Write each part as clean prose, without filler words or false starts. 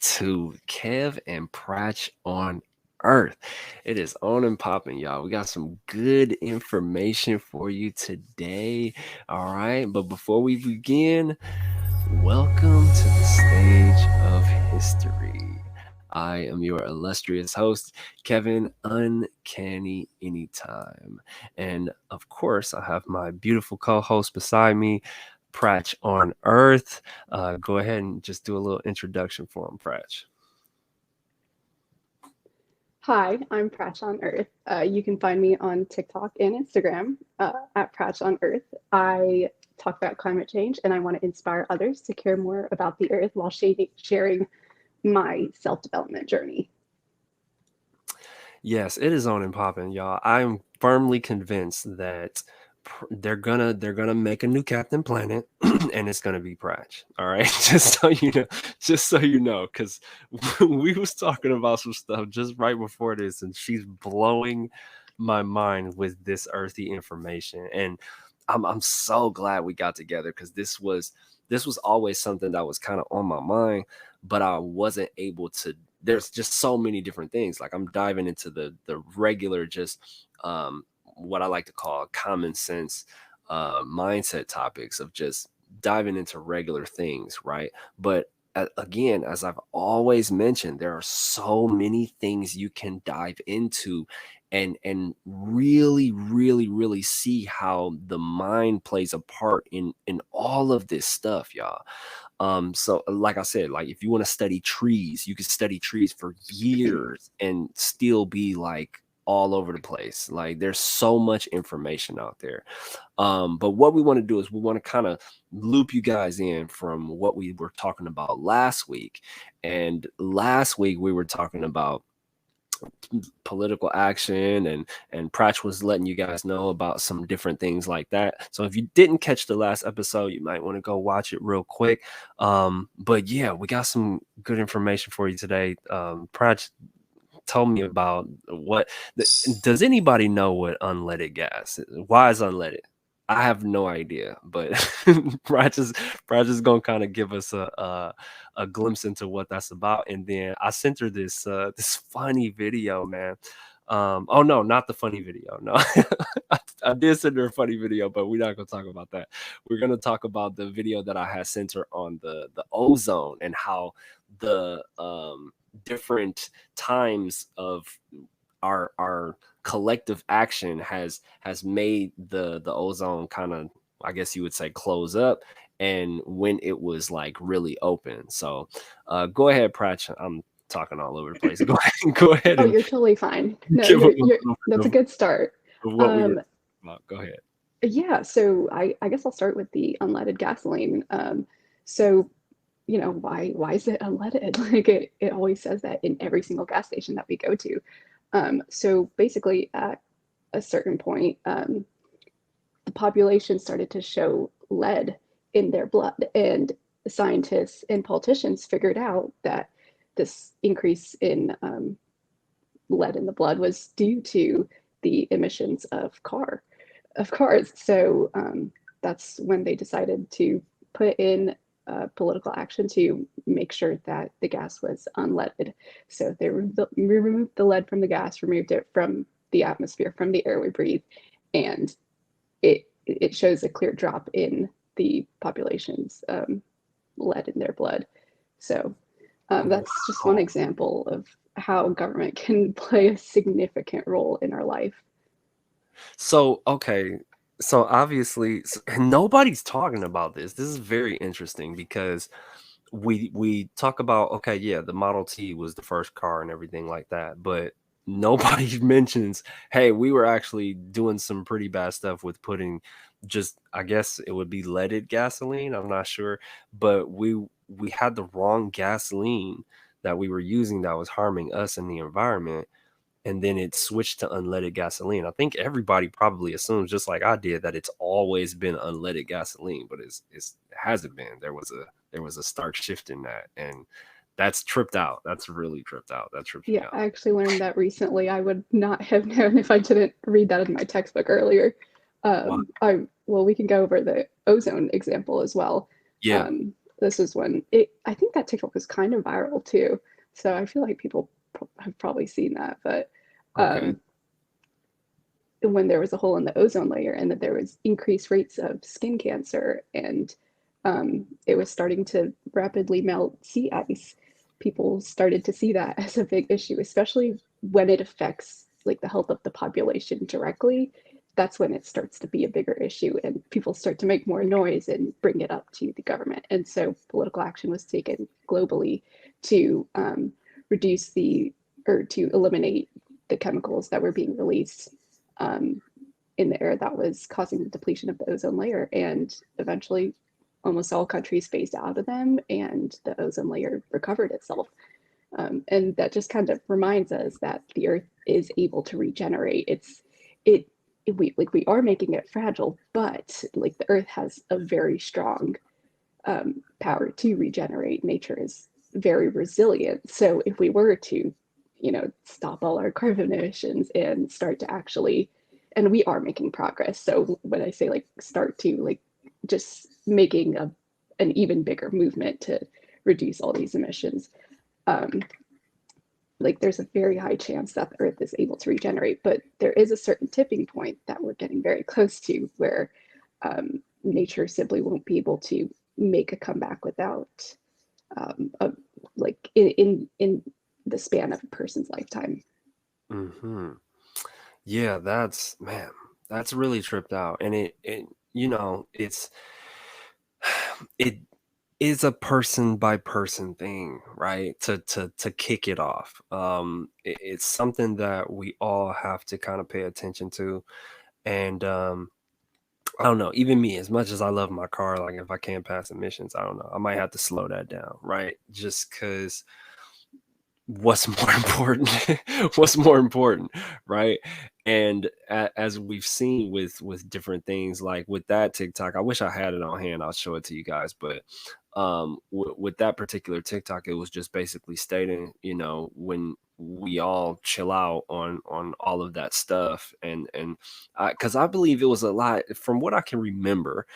to Kev and Prach on Earth. It is on and popping, y'all. We got some good information for you today. All right. But before we begin, welcome to the stage of history. I am your illustrious host, Kevin Uncanny Anytime. And of course, I have my beautiful co host beside me, Prach on Earth. Go ahead and just do a little introduction for him, Prach. Hi, I'm Prach on Earth. You can find me on TikTok and Instagram at Prach on Earth. I talk about climate change and I want to inspire others to care more about the Earth while sharing my self-development journey. Yes, it is on and popping, y'all. I'm firmly convinced that they're gonna make a new Captain Planet, and it's gonna be Pratch. All right, just so you know, because we was talking about some stuff just right before this, and she's blowing my mind with this earthy information, and I'm so glad we got together because this was always something that was kind of on my mind, but I wasn't able to. There's just so many different things. Like I'm diving into the regular, just what I like to call common sense mindset topics of just diving into regular things, right? But again, as I've always mentioned, there are so many things you can dive into and really see how the mind plays a part in all of this stuff, y'all. So like I said, like if you want to study trees, you could study trees for years and still be like all over the place. Like there's so much information out there. But what we want to do is we want to kind of loop you guys in from what we were talking about last week. And last week we were talking about political action and Pratch was letting you guys know about some different things like that. So if you didn't catch the last episode, you might want to go watch it real quick. But yeah, we got some good information for you today. Pratch told me about does anybody know what unleaded gas is? Why is unleaded? I have no idea, but Pratch is gonna kind of give us a glimpse into what that's about, and then I sent her this funny video, man. Oh no, not the funny video. No, I did send her a funny video, but we're not gonna talk about that. We're gonna talk about the video that I had sent her on the ozone and how the different times of our collective action has made the ozone kind of, I guess you would say, close up, and when it was like really open. So go ahead, Pratch. I'm talking all over the place. Go ahead Oh, and you're totally fine. No, give them that's a good start. of what we were Um, talking about. Go ahead. yeah, so I guess I'll start with the unleaded gasoline. So why is it unleaded? Like it always says that in every single gas station that we go to. So basically, at a certain point, the population started to show lead in their blood, and scientists and politicians figured out that this increase in lead in the blood was due to the emissions of cars. So that's when they decided to put in political action to make sure that the gas was unleaded. So they removed the lead from the gas, removed it from the atmosphere, from the air we breathe, and it shows a clear drop in the population's lead in their blood. So that's just one example of how government can play a significant role in our life. So, okay. So obviously, and nobody's talking about this. This is very interesting because we talk about, okay, yeah, the Model T was the first car and everything like that, but nobody mentions, hey, we were actually doing some pretty bad stuff with putting just, I guess it would be leaded gasoline. I'm not sure, but we had the wrong gasoline that we were using that was harming us and the environment, and then it switched to unleaded gasoline. I think everybody probably assumes, just like I did, that it's always been unleaded gasoline, but it hasn't been. There was a stark shift in that, and that's tripped out. That's really tripped out. That trips me Yeah, out. I actually learned that recently. I would not have known if I didn't read that in my textbook earlier. Wow. Well, we can go over the ozone example as well. Yeah. Um, this was when it, I think that TikTok was kind of viral too. So I feel like people have probably seen that. But Okay. um, when there was a hole in the ozone layer and that there was increased rates of skin cancer and it was starting to rapidly melt sea ice, people started to see that as a big issue, especially when it affects like the health of the population directly. That's when it starts to be a bigger issue and people start to make more noise and bring it up to the government. And so political action was taken globally to reduce the or to eliminate the chemicals that were being released um, in the air that was causing the depletion of the ozone layer. And eventually, almost all countries phased out of them, and the ozone layer recovered itself. And that just kind of reminds us that the Earth is able to regenerate. It we are making it fragile, but like the Earth has a very strong power to regenerate. Nature is very resilient. So if we were to, stop all our carbon emissions and start to actually, and we are making progress. So when I say like start to like just making an even bigger movement to reduce all these emissions, um, like there's a very high chance that the Earth is able to regenerate. But there is a certain tipping point that we're getting very close to where nature simply won't be able to make a comeback without a, like in the span of a person's lifetime. Mm-hmm. Yeah, that's man, that's really tripped out. And it it's it is a person by person thing, right? To kick it off. It's something that we all have to kind of pay attention to. And I don't know, even me, as much as I love my car, like if I can't pass emissions, I don't know, I might have to slow that down, right? Just because what's more important what's more important, right? And as we've seen with different things, like with that TikTok, I wish I had it on hand, I'll show it to you guys. But with that particular TikTok, it was just basically stating, when we all chill out on all of that stuff. And because I believe it was a lot, from what I can remember,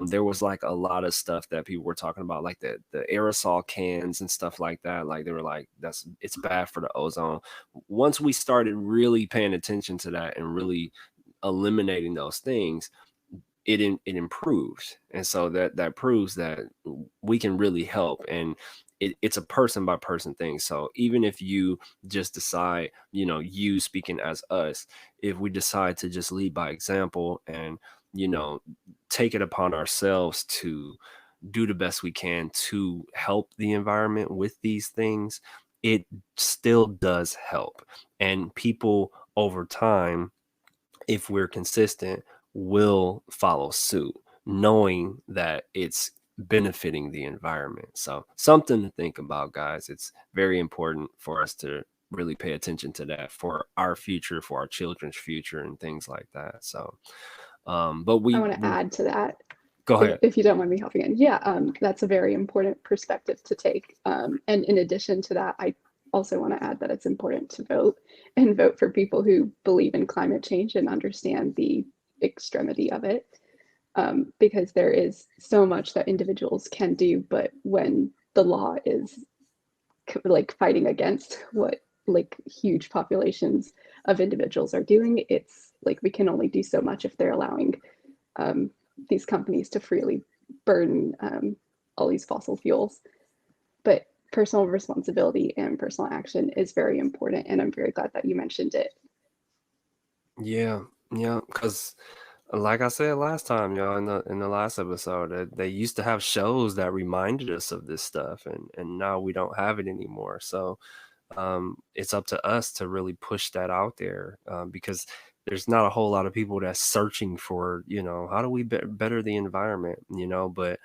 there was like a lot of stuff that people were talking about, like the aerosol cans and stuff like that. Like they were like, it's bad for the ozone. Once we started really paying attention to that and really eliminating those things, it improves. And so that proves that we can really help. And it's a person by person thing. So even if you just decide, you speaking as us, if we decide to just lead by example and you know take it upon ourselves to do the best we can to help the environment with these things, it still does help. And people over time, if we're consistent, will follow suit, knowing that it's benefiting the environment. So, something to think about, guys. It's very important for us to really pay attention to that for our future, for our children's future, and things like that. So, but I we want to add to that, go ahead. if you don't mind me hopping in. Yeah, that's a very important perspective to take. And in addition to that, I also want to add that it's important to vote and vote for people who believe in climate change and understand the extremity of it. Because there is so much that individuals can do, but when the law is like fighting against what like huge populations of individuals are doing, it's like we can only do so much if they're allowing um, these companies to freely burn all these fossil fuels. But personal responsibility and personal action is very important, and I'm very glad that you mentioned it. Yeah, yeah, because like I said last time, in the last episode, they used to have shows that reminded us of this stuff, and now we don't have it anymore. So it's up to us to really push that out there, because there's not a whole lot of people that's searching for, how do we better the environment, but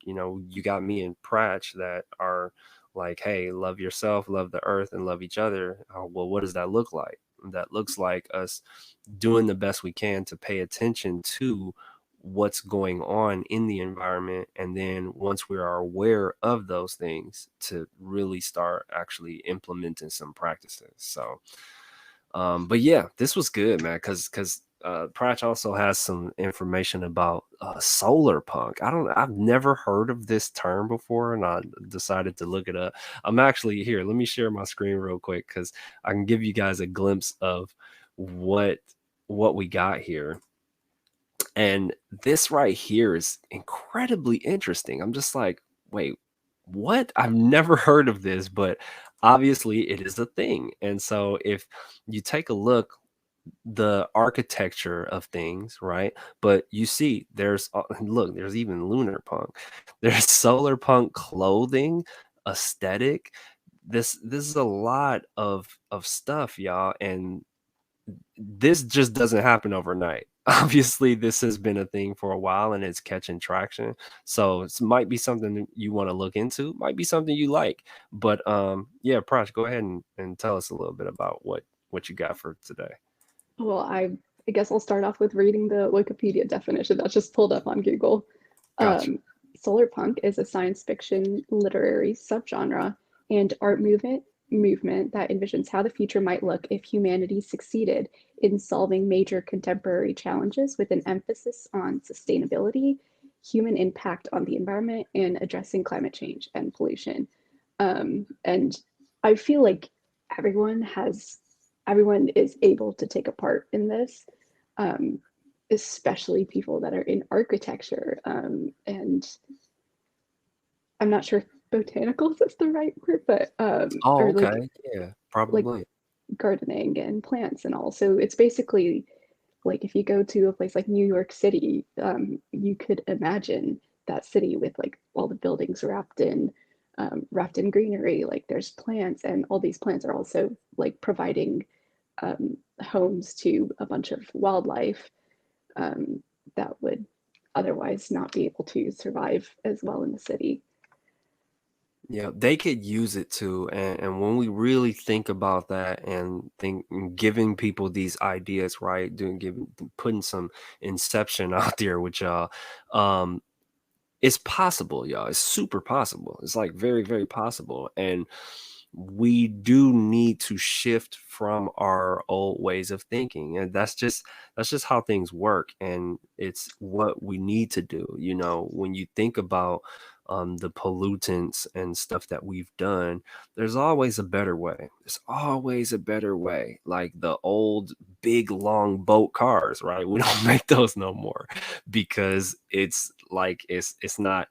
you got me and Pratch that are like, hey, love yourself, love the earth, and love each other. Well, what does that look like? That looks like us doing the best we can to pay attention to what's going on in the environment, and then once we are aware of those things, to really start actually implementing some practices. So but yeah, this was good, man, because Pratch also has some information about solar punk. I've never heard of this term before, and I decided to look it up. I'm actually here. Let me share my screen real quick because I can give you guys a glimpse of what what we got here. And this right here is incredibly interesting. I'm just like, wait, what? I've never heard of this, but obviously it is a thing. And so if you take a look, the architecture of things, right? But you see, there's look, there's even lunar punk, there's solar punk clothing, aesthetic. This is a lot of stuff, y'all, and this just doesn't happen overnight. Obviously, this has been a thing for a while and it's catching traction. So it might be something you want to look into, might be something you like. But yeah, Prash, go ahead and tell us a little bit about what you got for today. Well, I guess I'll start off with reading the Wikipedia definition that's just pulled up on Google. Gotcha. Um, Solar punk is a science fiction literary subgenre and art movement that envisions how the future might look if humanity succeeded in solving major contemporary challenges with an emphasis on sustainability, human impact on the environment, and addressing climate change and pollution. And I feel like everyone has everyone is able to take a part in this, um, especially people that are in architecture. And I'm not sure if botanicals is the right word, but Oh, or okay. Yeah, like probably. gardening and plants and all. So it's basically like if you go to a place like New York City, you could imagine that city with like all the buildings wrapped in greenery. Like there's plants, and all these plants are also like providing homes to a bunch of wildlife um, that would otherwise not be able to survive as well in the city. Yeah, they could use it too. And when we really think about that and think giving people these ideas, right? Putting some inception out there with y'all, um, it's possible, y'all. It's super possible. It's like very, very possible. And we do need to shift from our old ways of thinking. And that's just how things work. And it's what we need to do. You know, when you think about the pollutants and stuff that we've done, there's always a better way. There's always a better way. Like the old big long boat cars, right? We don't make those no more because it's like it's not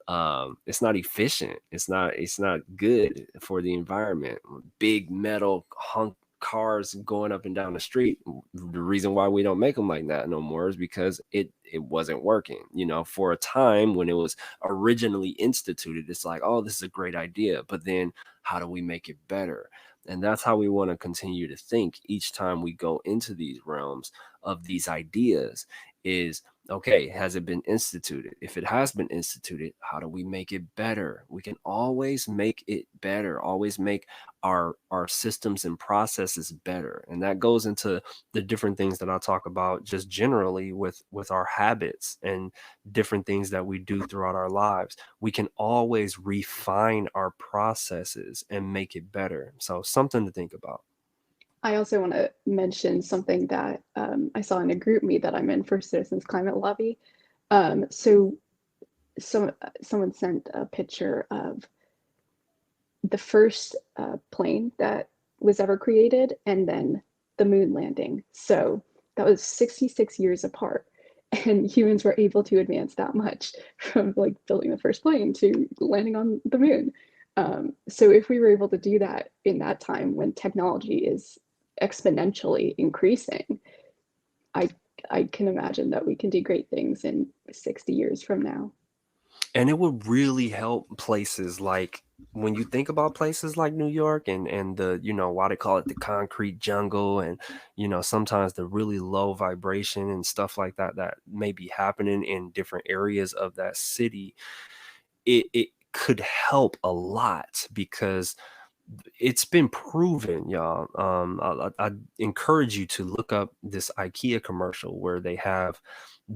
efficient. It's not good for the environment. Big metal hunk cars going up and down the street. The reason why we don't make them like that no more is because it wasn't working. You know, for a time when it was originally instituted, it's like, oh, this is a great idea, but then how do we make it better? And that's how we want to continue to think each time we go into these realms of these ideas is, okay, has it been instituted? If it has been instituted, how do we make it better? We can always make it better, always make our systems and processes better. And that goes into the different things that I talk about just generally with our habits and different things that we do throughout our lives. We can always refine our processes and make it better. So something to think about. I also want to mention something that I saw in a group meet that I'm in for Citizens Climate Lobby. So someone sent a picture of the first plane that was ever created and then the moon landing. So that was 66 years apart. And humans were able to advance that much from like building the first plane to landing on the moon. So if we were able to do that in that time when technology is exponentially increasing, I I can imagine that we can do great things in 60 years from now. And it would really help places like when you think about places like New York and the, why they call it the concrete jungle, and sometimes the really low vibration and stuff like that that may be happening in different areas of that city. It could help a lot because it's been proven, y'all. I encourage you to look up this IKEA commercial where they have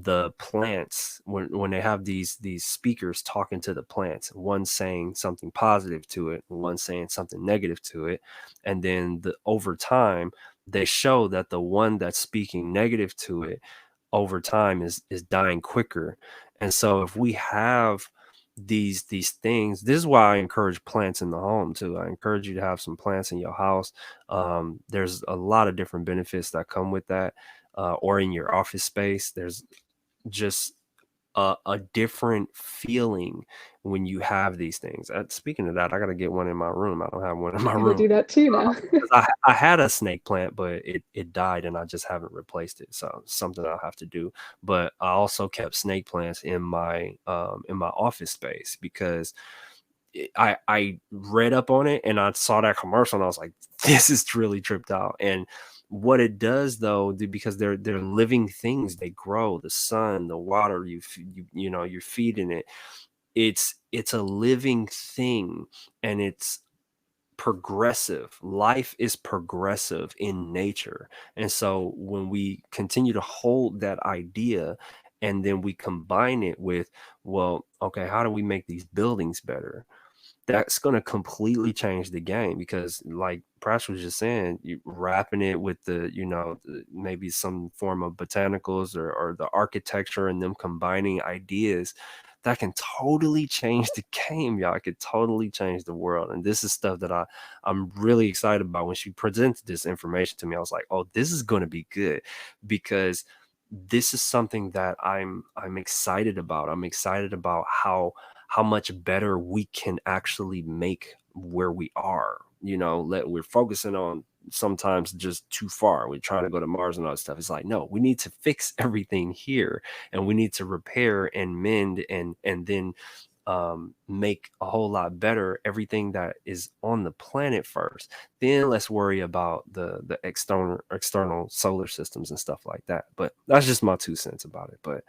the plants, when they have these speakers talking to the plants, one saying something positive to it, one saying something negative to it, and then over time they show that the one that's speaking negative to it over time is dying quicker. And so if we have these things, this is why I encourage plants in the home too. I encourage you to have some plants in your house. There's a lot of different benefits that come with that, or in your office space. There's just a different feeling when you have these things. Speaking of that, I got to get one in my room. I don't have one in my I gotta room. do that too now. 'Cause I had a snake plant, but it died and I just haven't replaced it. So something I'll have to do. But I also kept snake plants in my office space because I read up on it and I saw that commercial and I was like, this is really tripped out. And what it does though, because they're living things, they grow, the sun, the water, you know, you're feeding it. It's a living thing, and it's progressive. Life is progressive in nature. And so when we continue to hold that idea and then we combine it with, well, okay, how do we make these buildings better? That's going to completely change the game, because like Prash was just saying, you wrapping it with the, you know, maybe some form of botanicals, or the architecture, and them combining ideas that can totally change the game, y'all. It could totally change the world. And this is stuff that I'm really excited about. When she presented this information to me, I was like, oh, this is going to be good, because this is something that I'm excited about. I'm excited about how much better we can actually make where we are. You know, we're focusing on sometimes just too far. We're trying to go to Mars and all that stuff. It's like, no, we need to fix everything here, and we need to repair and mend, and then make a whole lot better everything that is on the planet first. Then let's worry about the external solar systems and stuff like that. But that's just my 2 cents about it. But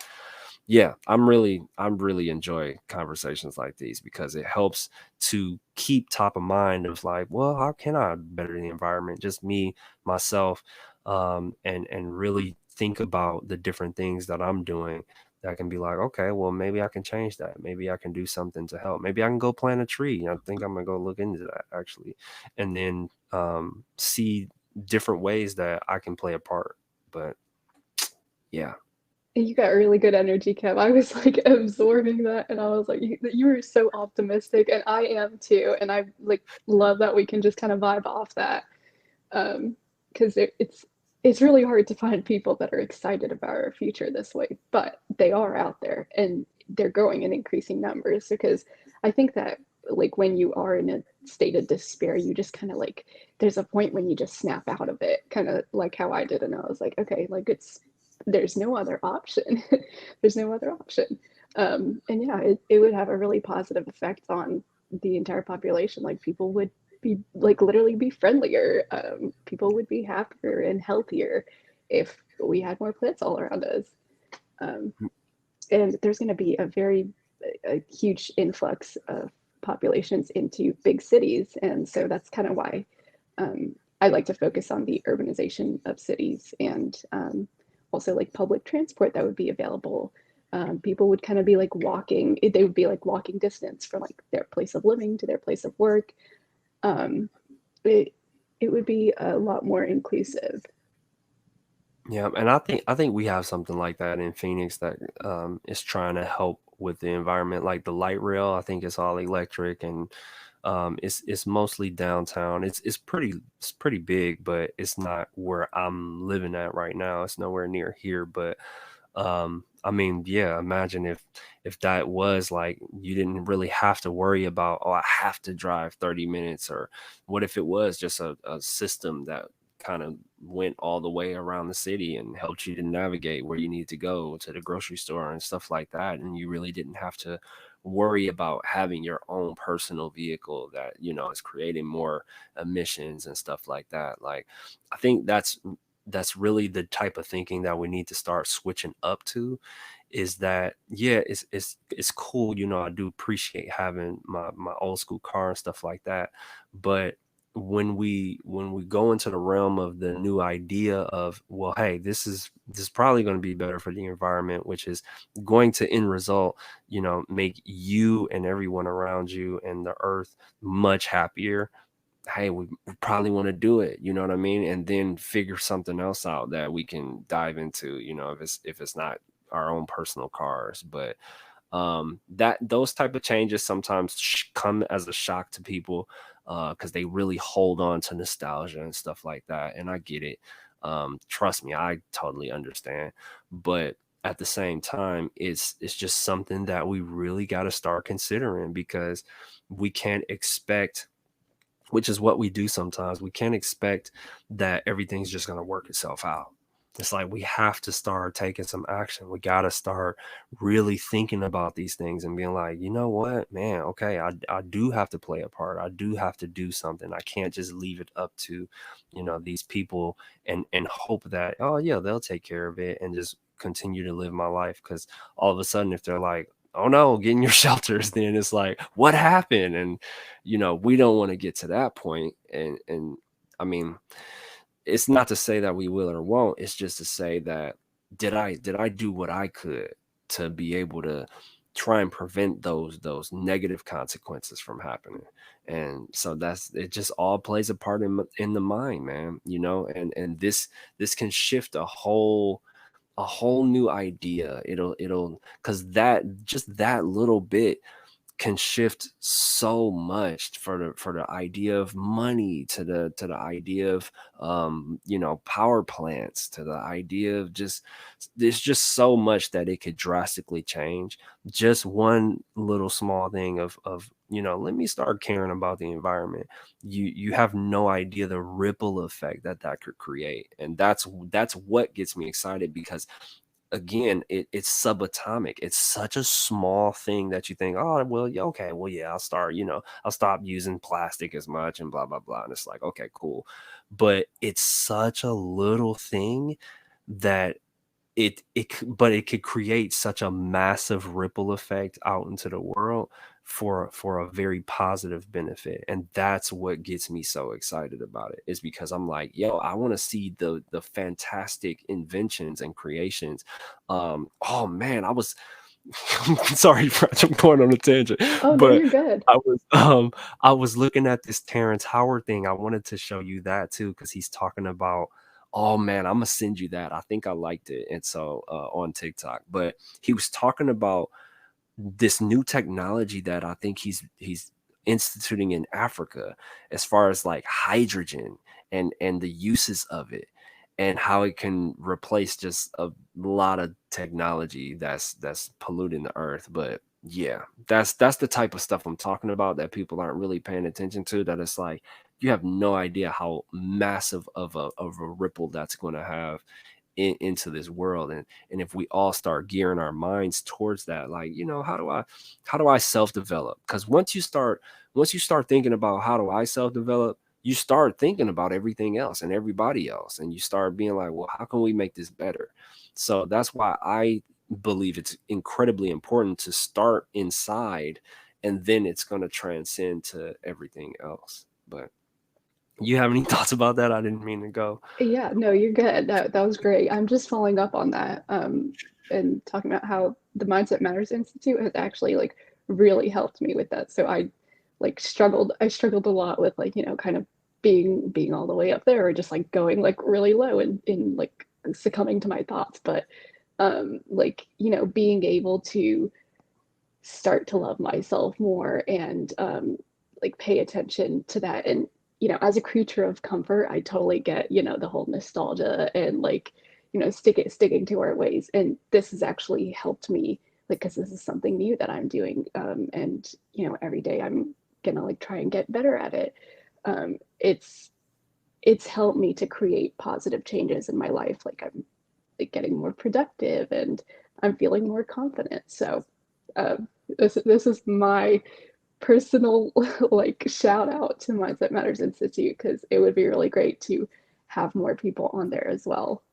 yeah, I'm really enjoy conversations like these, because it helps to keep top of mind of like, well, how can I better the environment? Just me, myself, and really think about the different things that I'm doing, that can be like, okay, well, maybe I can change that. Maybe I can do something to help. Maybe I can go plant a tree. I think I'm gonna go look into that actually, and then see different ways that I can play a part. But yeah. You got really good energy, Kev. I was like absorbing that, and I was like, you were so optimistic, and I am too. And I like love that we can just kind of vibe off that, because it's really hard to find people that are excited about our future this way, but they are out there, and they're growing in increasing numbers. Because I think that like when you are in a state of despair, you just kind of like there's a point when you just snap out of it, kind of like how I did, and I was like, okay, like there's no other option. There's no other option. And yeah, it would have a really positive effect on the entire population. Like people would be like literally be friendlier. People would be happier and healthier if we had more plants all around us. Um, and there's going to be a huge influx of populations into big cities, and so that's kind of why I like to focus on the urbanization of cities, and also like public transport that would be available. People would kind of be like walking, they would be like walking distance from like their place of living to their place of work. Um, it, it would be a lot more inclusive. Yeah, and I think we have something like that in Phoenix that is trying to help with the environment, like the light rail. I think it's all electric, and it's mostly downtown. It's pretty big, but it's not where I'm living at right now. It's nowhere near here, but I mean, yeah, imagine if that was like, you didn't really have to worry about, oh, I have to drive 30 minutes, or what if it was just a system that kind of went all the way around the city and helped you to navigate where you need to go to the grocery store and stuff like that, and you really didn't have to worry about having your own personal vehicle that, you know, is creating more emissions and stuff like that. Like, I think that's really the type of thinking that we need to start switching up to. Is that, yeah, it's cool, you know, I do appreciate having my old school car and stuff like that, but when we go into the realm of the new idea of, well, hey, this is probably going to be better for the environment, which is going to end result, make you and everyone around you and the earth much happier. Hey, we probably want to do it, you know what I mean? And then figure something else out that we can dive into, if it's not our own personal cars. But that those type of changes sometimes come as a shock to people, because they really hold on to nostalgia and stuff like that, and I get it. Trust me, I totally understand. But at the same time, it's just something that we really got to start considering, because we can't expect, which is what we do sometimes. We can't expect that everything's just going to work itself out. It's like we have to start taking some action. We got to start really thinking about these things and being like, you know what, man, okay, I do have to play a part. I do have to do something. I can't just leave it up to, these people and hope that, oh, yeah, they'll take care of it and just continue to live my life. Because all of a sudden, if they're like, oh no, get in your shelters, then it's like, what happened? And we don't want to get to that point. And I mean, it's not to say that we will or won't. It's just to say that, did I do what I could to be able to try and prevent those negative consequences from happening. And so that's it. Just all plays a part in the mind, man. And this can shift a whole new idea. It'll because that little bit can shift so much, for the idea of money, to the idea of power plants, to the idea of just, there's just so much that it could drastically change. Just one little small thing of let me start caring about the environment. You have no idea the ripple effect that could create. And that's what gets me excited, because again, it's subatomic. It's such a small thing that you think, oh, well, yeah, okay, well, yeah, I'll stop using plastic as much and blah blah blah. And it's like, okay, cool. But it's such a little thing that but it could create such a massive ripple effect out into the world, for a very positive benefit. And that's what gets me so excited about it, is because I'm like, yo, I want to see the fantastic inventions and creations. Oh man, I was sorry, French, I'm going on a tangent, Oh no, but you're good. I was um I was looking at this Terrence Howard thing. I wanted to show you that too, because he's talking about, oh man, I'm gonna send you that. I think I liked it. And so on TikTok. But he was talking about this new technology that I think he's instituting in Africa, as far as like hydrogen and the uses of it, and how it can replace just a lot of technology that's polluting the earth. But yeah, that's the type of stuff I'm talking about, that people aren't really paying attention to, that it's like, you have no idea how massive of a ripple that's going to have into this world. And if we all start gearing our minds towards that, like, how do I self develop? Because once you start thinking about, how do I self develop, you start thinking about everything else and everybody else, and you start being like, well, how can we make this better? So that's why I believe it's incredibly important to start inside, and then it's going to transcend to everything else. But you have any thoughts about that? I didn't mean to go. Yeah, no, you're good. That was great. I'm just following up on that, and talking about how the Mindset Matters Institute has actually like really helped me with that. So I struggled a lot with like, kind of being all the way up there, or just like going like really low in like succumbing to my thoughts. But like, being able to start to love myself more, and like pay attention to that. And as a creature of comfort, I totally get the whole nostalgia and like sticking to our ways. And this has actually helped me, like, because this is something new that I'm doing, and every day I'm gonna like try and get better at it. It's helped me to create positive changes in my life. Like, I'm like getting more productive, and I'm feeling more confident. So uh, this is my personal like shout out to Mindset Matters Institute, because it would be really great to have more people on there as well.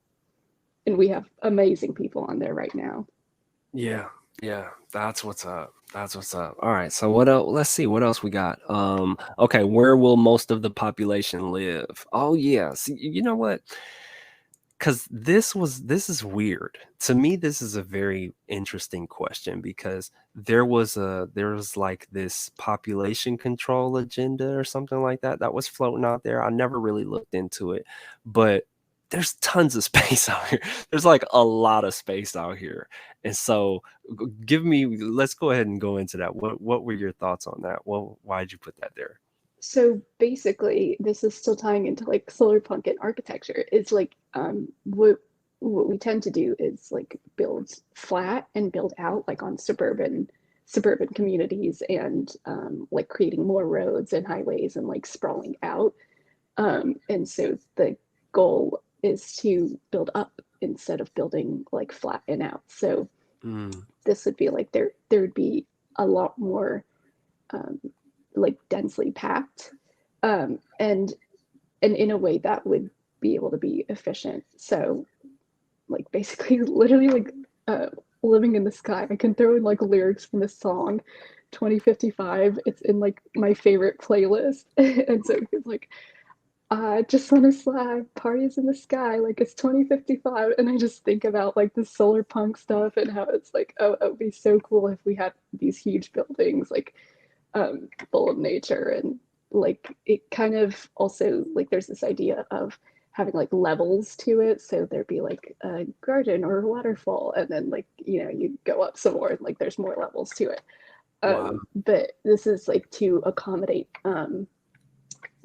And we have amazing people on there right now. Yeah, yeah, that's what's up. That's what's up. All right. So what else? Let's see what else we got. Okay, where will most of the population live? Oh yeah. See, you know what? Because this is weird to me. This is a very interesting question because there was like this population control agenda or something like that that was floating out there. I never really looked into it, but there's tons of space out here. There's like a lot of space out here, and so give me. Let's go ahead and go into that. What were your thoughts on that? Well, why did you put that there? So basically, this is still tying into like solar punk and architecture. It's like what we tend to do is like build flat and build out like on suburban communities and like creating more roads and highways and like sprawling out. And so the goal is to build up instead of building like flat and out. So Mm, this would be like there would be a lot more um, like densely packed, and in a way that would be able to be efficient. So like basically literally like uh, living in the sky. I can throw in like lyrics from the song 2055. It's in like my favorite playlist. And so it's like I just want to slide parties in the sky like it's 2055. And I just think about like the solar punk stuff and how it's like, oh, it would be so cool if we had these huge buildings like full of nature. And like it kind of also like there's this idea of having like levels to it, so there'd be like a garden or a waterfall, and then like you go up some more and like there's more levels to it. wow. But this is like to accommodate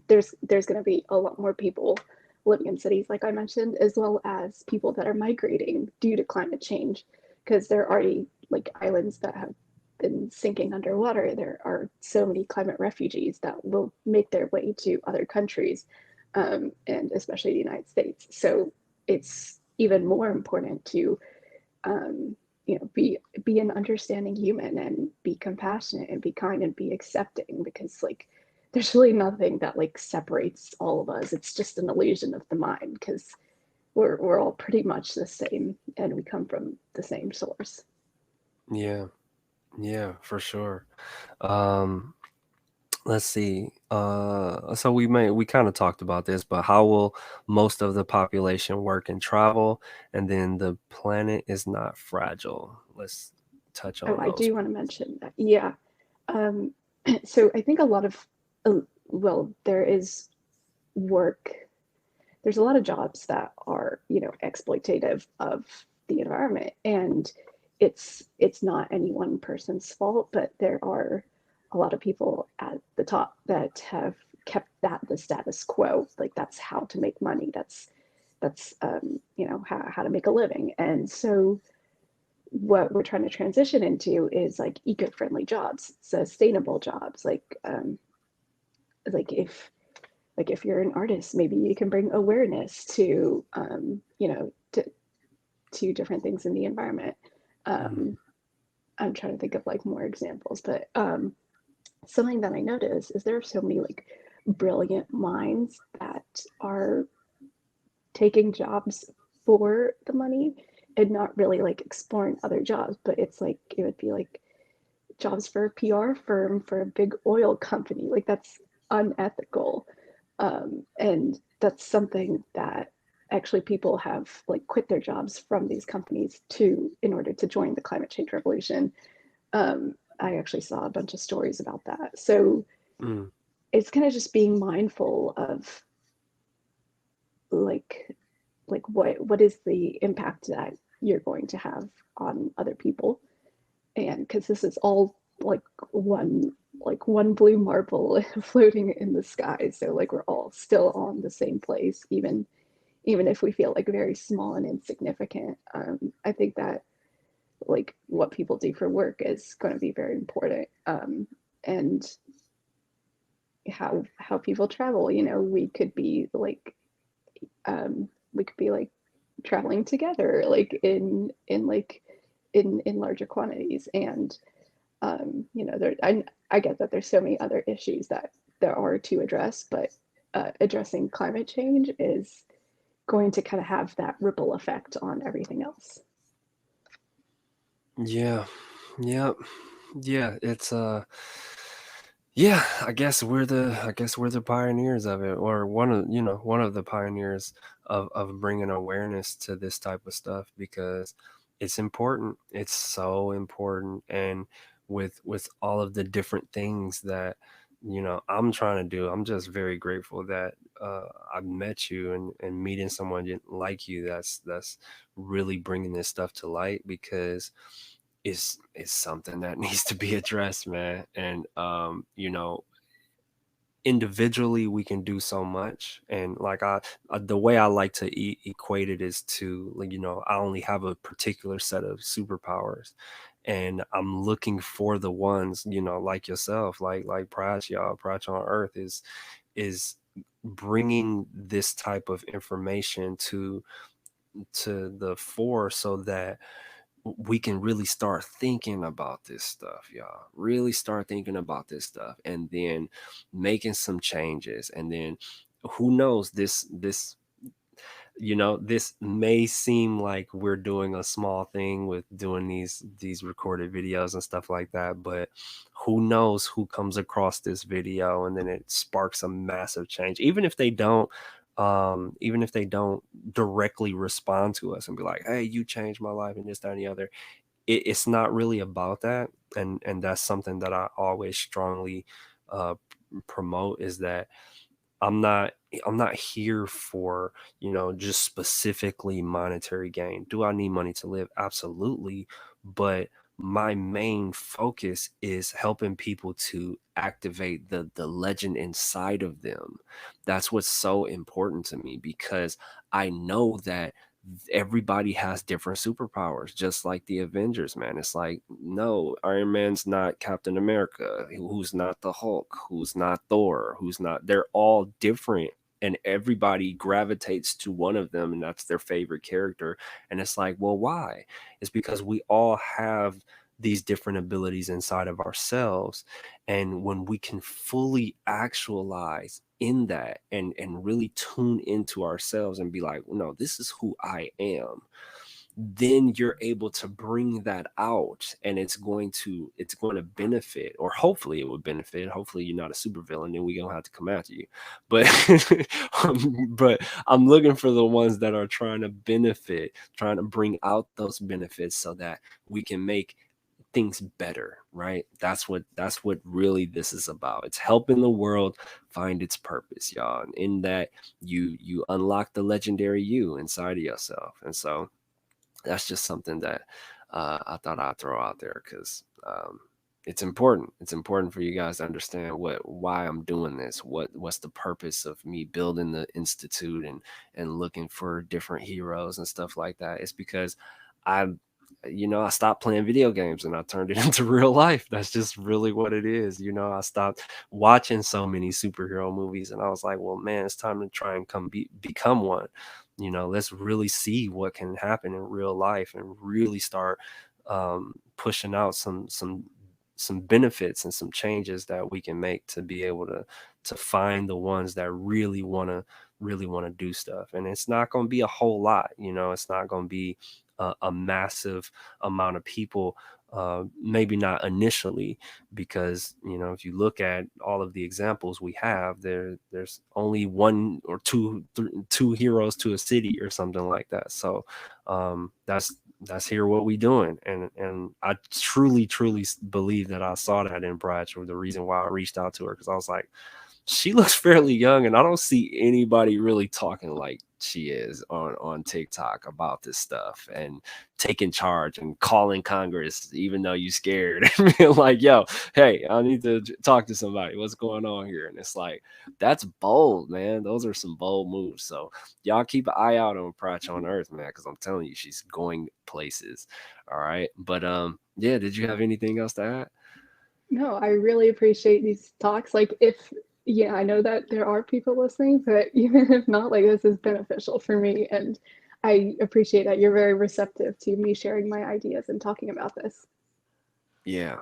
there's going to be a lot more people living in cities, like I mentioned, as well as people that are migrating due to climate change, because there are already like islands that have been sinking underwater. There are so many climate refugees that will make their way to other countries, and especially the United States. So it's even more important to be an understanding human and be compassionate and be kind and be accepting, because like there's really nothing that like separates all of us. It's just an illusion of the mind, because we're all pretty much the same and we come from the same source. Yeah. Yeah, for sure. Um, let's see. So we kind of talked about this, but how will most of the population work and travel? And then the planet is not fragile. Let's touch Oh, on I those. do want to mention that. Yeah. Um, so I think a lot of, well, there is work, there's a lot of jobs that are, exploitative of the environment. And it's not any one person's fault, but there are a lot of people at the top that have kept that the status quo. Like that's how to make money. That's how to make a living. And so what we're trying to transition into is like eco-friendly jobs, sustainable jobs, like if you're an artist, maybe you can bring awareness to to different things in the environment. Mm, um, I'm trying to think of like more examples, but something that I notice is there are so many like brilliant minds that are taking jobs for the money and not really like exploring other jobs. But it's like it would be like jobs for a PR firm, for a big oil company. Like that's unethical. And that's something that actually people have like quit their jobs from these companies to in order to join the climate change revolution. I actually saw a bunch of stories about that. So mm, it's kind of just being mindful of like what is the impact that you're going to have on other people. And because this is all like one blue marble floating in the sky, so like we're all still on the same place, even if we feel like very small and insignificant. I think that like what people do for work is going to be very important. And how people travel, we could be like traveling together like in larger quantities. And I get that there's so many other issues that there are to address, but addressing climate change is going to kind of have that ripple effect on everything else. yeah. Yep. Yeah, it's yeah, I guess we're the pioneers of it, or one of, one of the pioneers of bringing awareness to this type of stuff, because it's important. It's so important. And with all of the different things that, I'm trying to do, I'm just very grateful that I met you, and meeting someone like you that's really bringing this stuff to light, because is something that needs to be addressed, man. And individually we can do so much. And like the way I like to equate it is to, like, I only have a particular set of superpowers, and I'm looking for the ones, like yourself, like Prach, y'all, Prach on Earth is bringing this type of information to the fore, so that we can really start thinking about this stuff, y'all. Really start thinking about this stuff, and then making some changes. And then who knows, this may seem like we're doing a small thing with doing these recorded videos and stuff like that, but who knows who comes across this video, and then it sparks a massive change. Even if they don't directly respond to us and be like, hey, you changed my life and this, that, and the other. It's not really about that. And that's something that I always strongly uh promote, is that I'm not I'm not here for, just specifically monetary gain. Do I need money to live? Absolutely. But my main focus is helping people to activate the legend inside of them. That's what's so important to me, because I know that everybody has different superpowers, just like the Avengers, man. It's like, no, Iron Man's not Captain America, who's not the Hulk, who's not Thor, who's not, they're all different. And everybody gravitates to one of them, and that's their favorite character. And it's like, well, why? It's because we all have these different abilities inside of ourselves. And when we can fully actualize in that, and really tune into ourselves and be like, no, this is who I am, then you're able to bring that out, and it's going to benefit, or hopefully it would benefit. Hopefully you're not a supervillain and we don't have to come after you. But but I'm looking for the ones that are trying to benefit, trying to bring out those benefits, so that we can make things better, right? That's what really this is about. It's helping the world find its purpose, y'all. And in that, you unlock the legendary you inside of yourself. And so that's just something that I thought I'd throw out there, because it's important. It's important for you guys to understand why I'm doing this. What's the purpose of me building the institute, and looking for different heroes and stuff like that. It's because I I stopped playing video games and I turned it into real life. That's just really what it is. I stopped watching so many superhero movies, and I was like, well, man, it's time to try and become one. Let's really see what can happen in real life, and really start pushing out some benefits and some changes that we can make, to be able to find the ones that really want to do stuff. And it's not going to be a whole lot. It's not going to be a massive amount of people, maybe not initially, because if you look at all of the examples we have, there's only one or two heroes to a city or something like that. So that's here what we doing. And I truly believe that I saw that in Prach, or the reason why I reached out to her, because I was like, she looks fairly young, and I don't see anybody really talking like she is on TikTok about this stuff, and taking charge and calling Congress even though you scared, and being like, yo, hey, I need to talk to somebody, what's going on here? And it's like, that's bold, man. Those are some bold moves. So y'all keep an eye out on Prach on Earth, man, because I'm telling you, she's going places. All right. But yeah, did you have anything else to add? No, I really appreciate these talks. Like, if, yeah, I know that there are people listening, but even if not, like, this is beneficial for me. And I appreciate that you're very receptive to me sharing my ideas and talking about this. Yeah.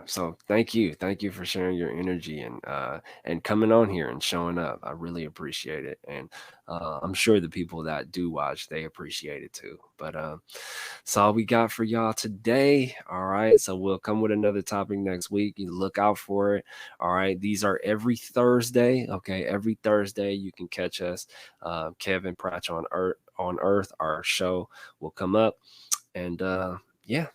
So thank you for sharing your energy and coming on here and showing up. I really appreciate it, and I'm sure the people that do watch, they appreciate it too. But that's all we got for y'all today. All right, so we'll come with another topic next week. You look out for it. All right, these are every Thursday. Okay, every Thursday you can catch us. Kev and Prach on Earth. On Earth, our show will come up, and yeah,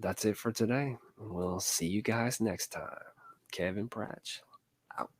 that's it for today. We'll see you guys next time. Kevin Prach out.